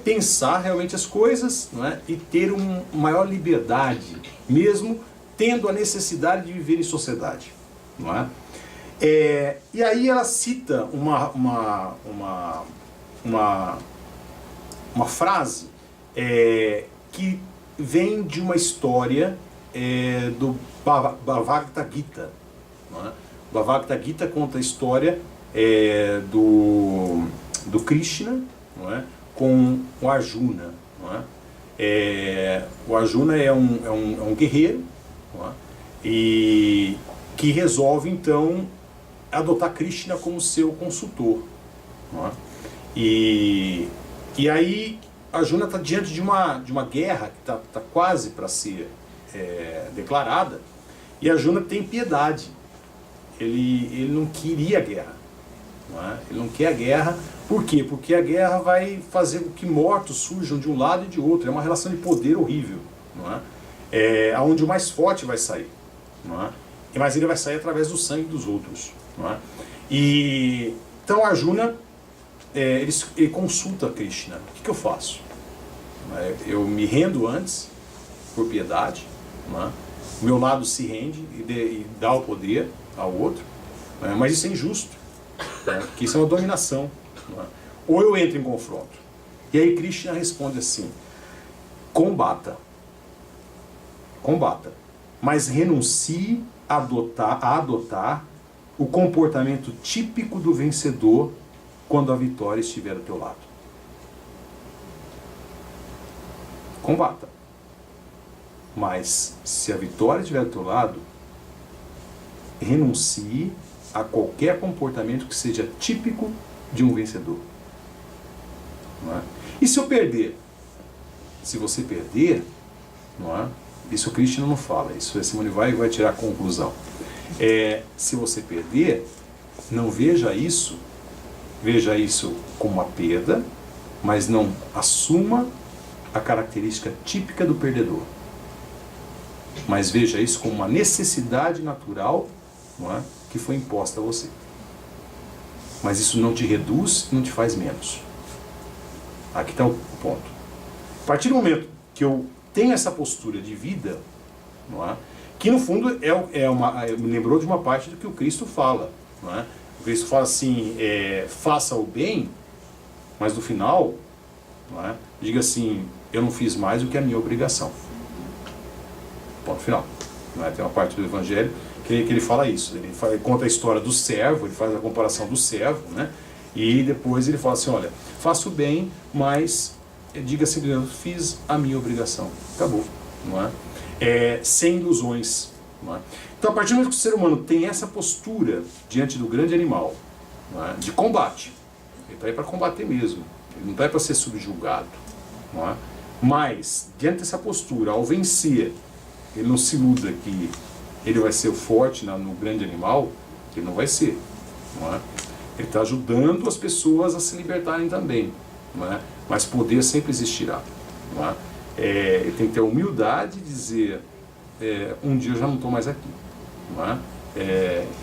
pensar realmente as coisas, não é? E ter uma maior liberdade, mesmo tendo a necessidade de viver em sociedade. Não é? E aí ela cita uma frase que vem de uma história do Bhagavad Gita. Não é? O Bhagavad Gita conta a história do Krishna, não é? Com o Arjuna. Não é? O Arjuna é um guerreiro, não é? E que resolve então adotar Krishna como seu consultor. Não é? E aí Arjuna está diante de uma guerra que está quase para ser declarada, e Arjuna tem piedade. Ele não queria a guerra. Não é? Ele não quer a guerra. Por quê? Porque a guerra vai fazer com que mortos surjam de um lado e de outro. É uma relação de poder horrível. Não é? Onde o mais forte vai sair. Não é? Mas ele vai sair através do sangue dos outros. Não é? Então Arjuna ele consulta Krishna. O que eu faço? Eu me rendo antes, por piedade. Não é? O meu lado se rende e dá o poder ao outro. Mas isso é injusto. Porque isso é uma dominação. Não é? Ou eu entro em confronto. E aí Krishna responde assim: combata. Combata. Mas renuncie a adotar o comportamento típico do vencedor quando a vitória estiver do teu lado. Combata. Mas se a vitória estiver do teu lado, renuncie a qualquer comportamento que seja típico de um vencedor. Não é? E se eu perder? Se você perder, não é? Isso o Krishna não fala, isso Simone vai tirar a conclusão. Se você perder, não veja isso como uma perda, mas não assuma a característica típica do perdedor. Mas veja isso como uma necessidade natural, não é? Que foi imposta a você. Mas isso não te reduz, não te faz menos. Aqui está o ponto. A partir do momento que eu tenho essa postura de vida, não é? Que no fundo me lembrou de uma parte do que o Cristo fala. Não é? O Cristo fala assim, faça o bem, mas no final, não é? Diga assim, eu não fiz mais do que a minha obrigação. Ponto final. Não é? Tem uma parte do Evangelho que ele fala isso. Ele conta a história do servo, ele faz a comparação do servo, né? E depois ele fala assim, olha, faça o bem, mas diga assim, eu fiz a minha obrigação. Acabou. Não é? Sem ilusões. Não é? Então, a partir do momento que o ser humano tem essa postura diante do grande animal, não é? De combate, ele está aí para combater mesmo, ele não está aí para ser subjugado. Não é? Mas, diante dessa postura, ao vencer, ele não se iluda que ele vai ser o forte no grande animal, que ele não vai ser. Não é? Ele está ajudando as pessoas a se libertarem também. Não é? Mas poder sempre existirá. Não é? Ele tem que ter a humildade de dizer, um dia eu já não estou mais aqui. Não é?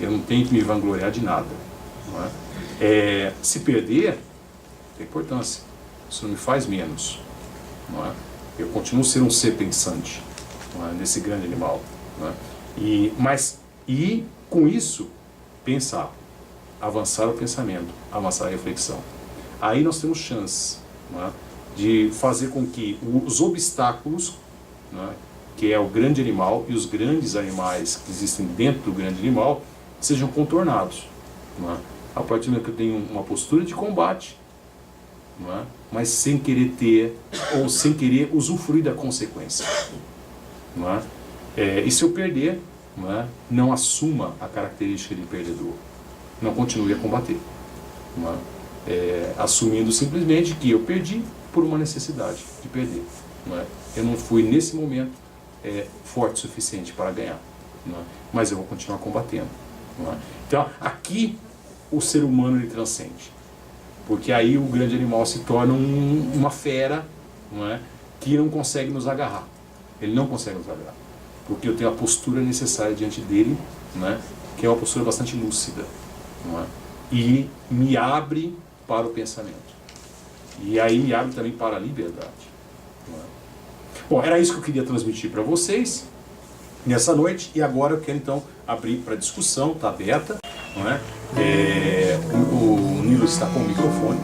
Eu não tenho que me vangloriar de nada. Não é? Se perder, tem importância. Isso não me faz menos. Não é? Eu continuo a ser um ser pensante, não é? Nesse grande animal. Não é? E com isso, pensar, avançar o pensamento, avançar a reflexão. Aí nós temos chance, não é? De fazer com que os obstáculos, não é? Que é o grande animal e os grandes animais que existem dentro do grande animal, sejam contornados. Não é? A partir do momento que eu tenho uma postura de combate, não é? Mas sem querer ter, ou sem querer usufruir da consequência. Não é? E se eu perder, não assuma a característica de perdedor. Não continue a combater. Não é? Assumindo simplesmente que eu perdi por uma necessidade de perder. Não é? Eu não fui, nesse momento, forte o suficiente para ganhar. Não é? Mas eu vou continuar combatendo. Não é? Então, aqui, o ser humano ele transcende. Porque aí o grande animal se torna uma fera, não é? Que não consegue nos agarrar. Ele não consegue nos agarrar. Porque eu tenho a postura necessária diante dele, não é? Que é uma postura bastante lúcida. Não é? E me abre para o pensamento. E aí me abre também para a liberdade. Não é? Bom, era isso que eu queria transmitir para vocês nessa noite. E agora eu quero então abrir para discussão, está aberta. Não é? O Nilo está com o microfone.